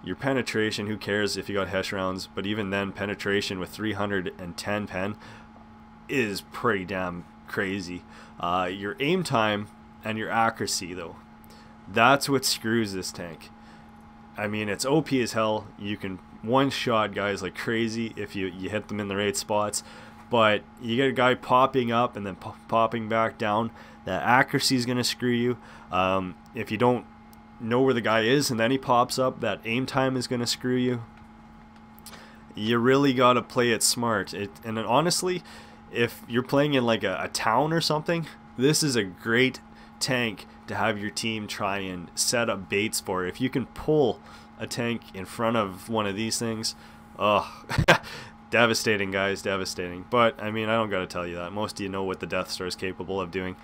Your penetration, who cares if you got Hesh rounds, but even then, penetration with 310 pen is pretty damn crazy. Your aim time and your accuracy, though, that's what screws this tank. I mean, it's OP as hell. You can one-shot guys like crazy if you hit them in the right spots. But you get a guy popping up and then popping back down. That accuracy is going to screw you. If you don't know where the guy is and then he pops up, that aim time is going to screw you. You really got to play it smart. And then honestly, if you're playing in like a town or something, this is a great tank to have your team try and set up baits for. If you can pull a tank in front of one of these things, oh... Devastating, guys, devastating. But, I mean, I don't gotta tell you that. Most of you know what the Death Star is capable of doing.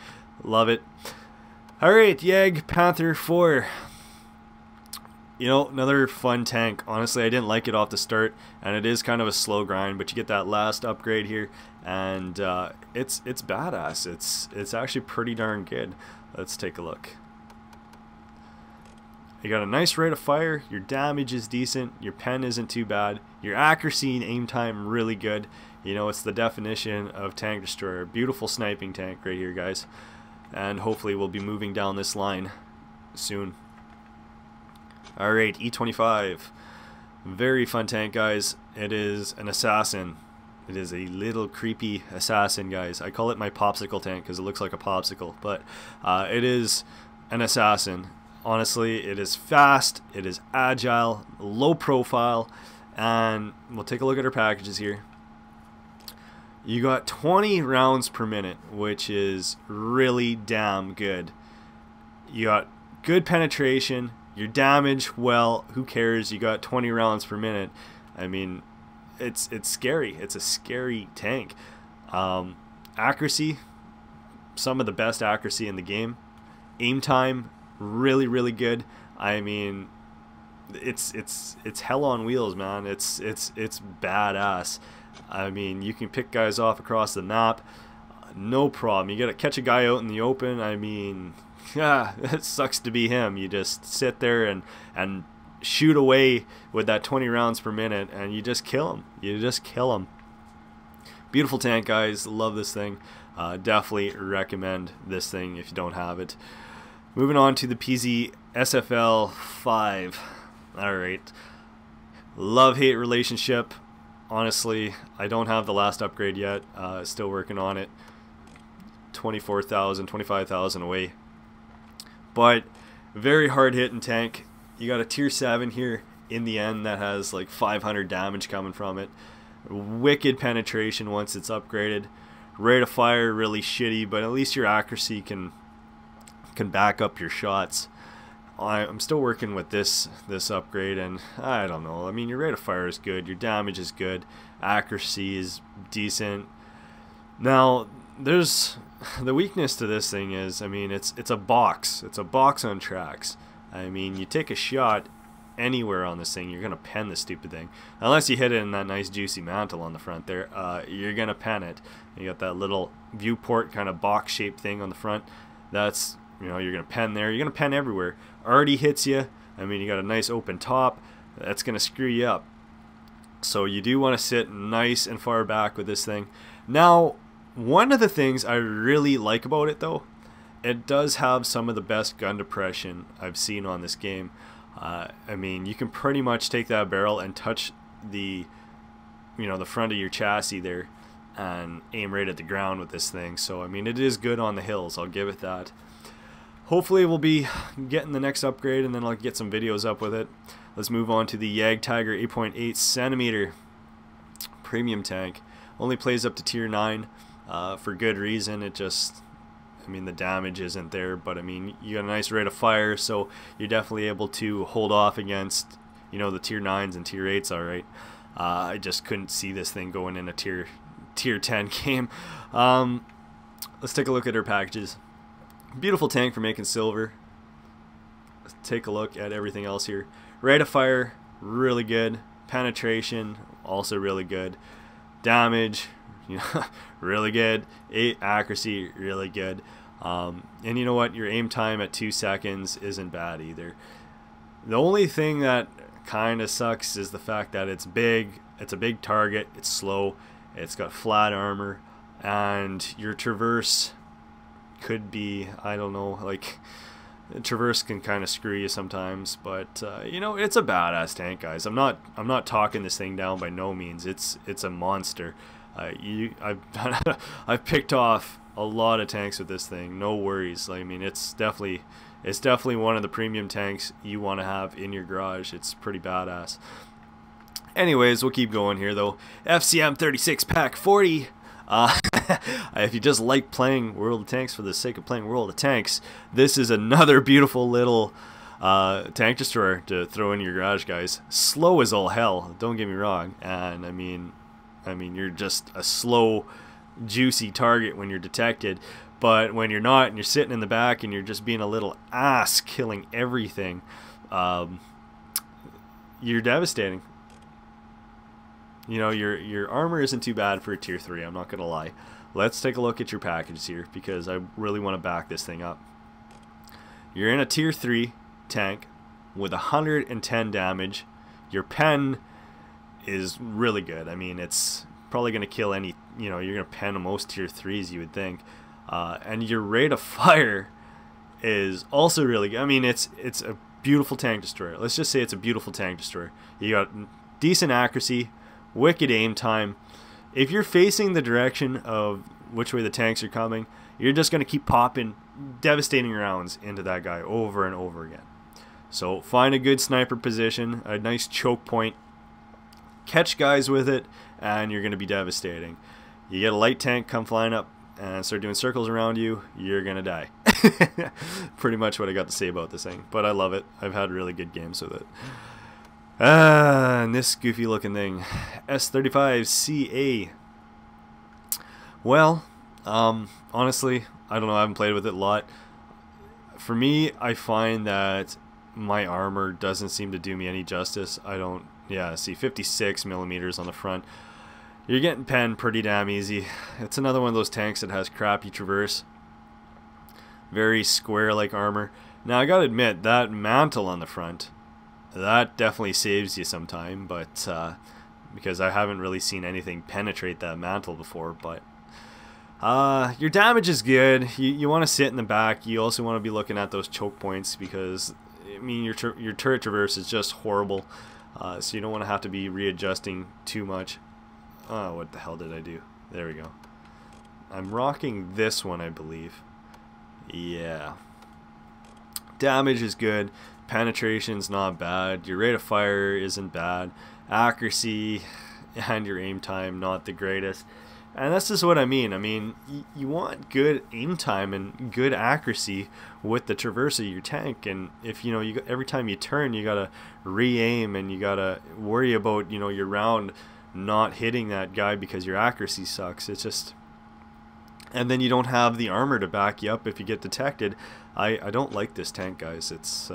Love it. Alright, Jagdpanther 4. You know, another fun tank. Honestly, I didn't like it off the start, and it is kind of a slow grind, but you get that last upgrade here, and it's badass. It's actually pretty darn good. Let's take a look. You got a nice rate of fire, your damage is decent, your pen isn't too bad, your accuracy and aim time really good. You know, it's the definition of tank destroyer. Beautiful sniping tank right here, guys. And hopefully we'll be moving down this line soon. Alright, E25. Very fun tank, guys. It is an assassin. It is a little creepy assassin, guys. I call it my popsicle tank because it looks like a popsicle. But it is an assassin. Honestly, it is fast, it is agile, low profile, and we'll take a look at our packages here. You got 20 rounds per minute, which is really damn good. You got good penetration, your damage, well, who cares? You got 20 rounds per minute. I mean, it's scary. It's a scary tank. Accuracy, some of the best accuracy in the game. Aim time, really, really good. I mean, it's hell on wheels, man. It's badass. I mean, you can pick guys off across the map, no problem. You gotta catch a guy out in the open. I mean, yeah, it sucks to be him. You just sit there and shoot away with that 20 rounds per minute, and you just kill him. You just kill him. Beautiful tank, guys. Love this thing. Definitely recommend this thing if you don't have it. Moving on to the PZ SFL 5. Alright. Love-hate relationship. Honestly, I don't have the last upgrade yet. Still working on it. 24,000, 25,000 away. But very hard-hitting tank. You got a tier 7 here in the end that has like 500 damage coming from it. Wicked penetration once it's upgraded. Rate of fire really shitty, but at least your accuracy can back up your shots. I'm still working with this upgrade, and I don't know. I mean, your rate of fire is good, your damage is good, accuracy is decent. Now, there's the weakness to this thing is, I mean, it's a box. It's a box on tracks. I mean, you take a shot anywhere on this thing, you're gonna pen the stupid thing. Unless you hit it in that nice juicy mantle on the front there, you're gonna pen it. You got that little viewport kind of box shaped thing on the front. That's, you know, you're gonna pen there. You're gonna pen everywhere. Already hits you. I mean, you got a nice open top. That's gonna screw you up. So you do want to sit nice and far back with this thing. Now, one of the things I really like about it, though, it does have some of the best gun depression I've seen on this game. I mean, you can pretty much take that barrel and touch the, you know, the front of your chassis there, and aim right at the ground with this thing. So I mean, it is good on the hills. I'll give it that. Hopefully we'll be getting the next upgrade, and then I'll get some videos up with it. Let's move on to the Jagdtiger 8.8 centimeter premium tank. Only plays up to tier 9 for good reason. It just, I mean, the damage isn't there, but I mean, you got a nice rate of fire, so you're definitely able to hold off against, you know, the tier 9s and tier 8s. All right. I just couldn't see this thing going in a tier 10 game. Let's take a look at her packages. Beautiful tank for making silver. Let's take a look at everything else here. Rate of fire, really good. Penetration, also really good. Damage, you know, really good. Accuracy, really good. And you know what? Your aim time at 2 seconds isn't bad either. The only thing that kind of sucks is the fact that it's big. It's a big target. It's slow. It's got flat armor, and your traverse could be, I don't know, like, traverse can kind of screw you sometimes, but you know, it's a badass tank, guys. I'm not talking this thing down by no means. It's a monster. I've picked off a lot of tanks with this thing. No worries. I mean, it's definitely one of the premium tanks you want to have in your garage. It's pretty badass. Anyways, we'll keep going here though. FCM 36 pack 40. If you just like playing World of Tanks for the sake of playing World of Tanks, this is another beautiful little tank destroyer to throw in your garage, guys. Slow as all hell, don't get me wrong, and I mean you're just a slow, juicy target when you're detected, but when you're not and you're sitting in the back and you're just being a little ass killing everything, you're devastating. You know, your armor isn't too bad for a tier 3, I'm not gonna lie. Let's take a look at your packages here, because I really want to back this thing up. You're in a tier 3 tank. with 110 damage. Your pen is really good. I mean, it's probably going to kill any, you know, you're going to pen most tier 3s, you would think. And your rate of fire is also really good. I mean, it's a beautiful tank destroyer. Let's just say it's a beautiful tank destroyer. You got decent accuracy, wicked aim time. If you're facing the direction of which way the tanks are coming, you're just going to keep popping devastating rounds into that guy over and over again. So find a good sniper position, a nice choke point, catch guys with it, and you're going to be devastating. You get a light tank come flying up and start doing circles around you, you're going to die. Pretty much what I got to say about this thing, but I love it. I've had really good games with it. And this goofy looking thing, S35CA. Well, honestly, I don't know, I haven't played with it a lot. For me, I find that my armor doesn't seem to do me any justice. I don't, yeah, see 56 millimeters on the front. You're getting penned pretty damn easy. It's another one of those tanks that has crappy traverse. Very square like armor. Now I gotta admit, that mantle on the front, that definitely saves you some time, but because I haven't really seen anything penetrate that mantle before. But your damage is good. You want to sit in the back. You also want to be looking at those choke points, because I mean your turret traverse is just horrible, so you don't want to have to be readjusting too much. Oh, what the hell did I do? There we go. I'm rocking this one, I believe. Yeah. Damage is good. Penetration's not bad. Your rate of fire isn't bad. Accuracy and your aim time not the greatest. And that's just what I mean. I mean, you want good aim time and good accuracy with the traverse of your tank. And if you know, every time you turn, you gotta re-aim and you gotta worry about, you know, your round not hitting that guy because your accuracy sucks. It's just, and then you don't have the armor to back you up if you get detected. I don't like this tank, guys. It's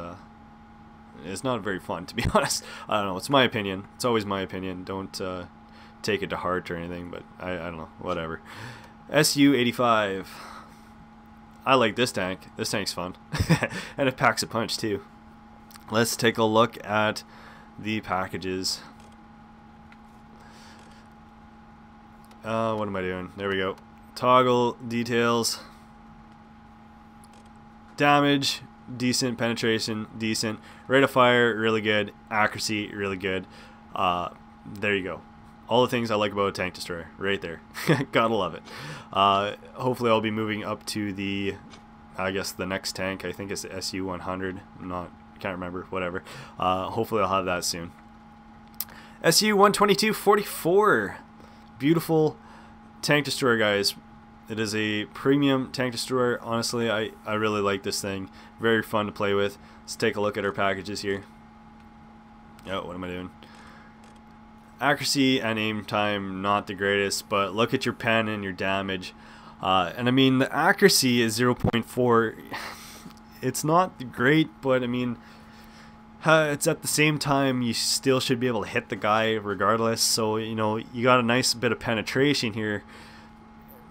not very fun, to be honest. I don't know. It's my opinion. It's always my opinion. Don't take it to heart or anything, but I don't know. Whatever. SU-85. I like this tank. This tank's fun. And it packs a punch, too. Let's take a look at the packages. What am I doing? There we go. Toggle details. Damage, decent. Penetration, decent. Rate of fire, really good. Accuracy, really good. There you go. All the things I like about a tank destroyer, right there. Gotta love it. Hopefully I'll be moving up to the, I guess the next tank. I think it's the SU-100. I can't remember. Whatever. Hopefully I'll have that soon. SU-122-44. Beautiful tank destroyer, guys. It is a premium tank destroyer. Honestly, I really like this thing. Very fun to play with. Let's take a look at our packages here. Oh, what am I doing? Accuracy and aim time not the greatest, but look at your pen and your damage. And I mean, the accuracy is 0.4. It's not great, but I mean, it's at the same time you still should be able to hit the guy regardless. So you know, you got a nice bit of penetration here.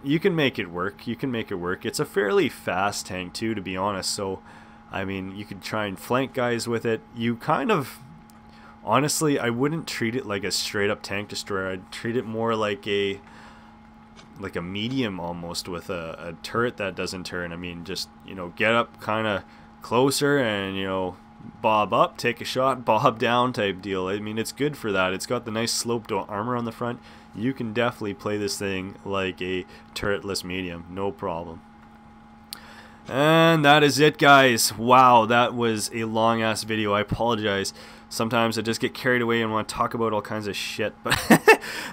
You can make it work. You can make it work. It's a fairly fast tank too, to be honest. So I mean, you could try and flank guys with it. You kind of, honestly, I wouldn't treat it like a straight up tank destroyer. I'd treat it more like a medium almost, with a turret that doesn't turn. I mean, just, you know, get up kind of closer and, you know, bob up, take a shot, bob down type deal. I mean, it's good for that. It's got the nice sloped armor on the front. You can definitely play this thing like a turretless medium, no problem. And that is it, guys. Wow, that was a long ass video. I apologize. Sometimes I just get carried away and want to talk about all kinds of shit, but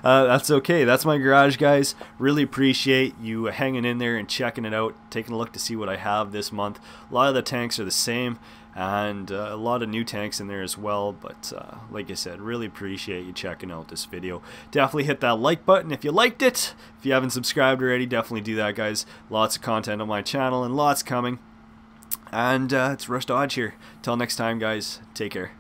that's okay. That's my garage, guys. Really appreciate you hanging in there and checking it out, taking a look to see what I have this month. A lot of the tanks are the same, and a lot of new tanks in there as well, but like I said, really appreciate you checking out this video. Definitely hit that like button if you liked it. If you haven't subscribed already, definitely do that, guys. Lots of content on my channel and lots coming. And it's Rush Dodge here. Till next time, guys, take care.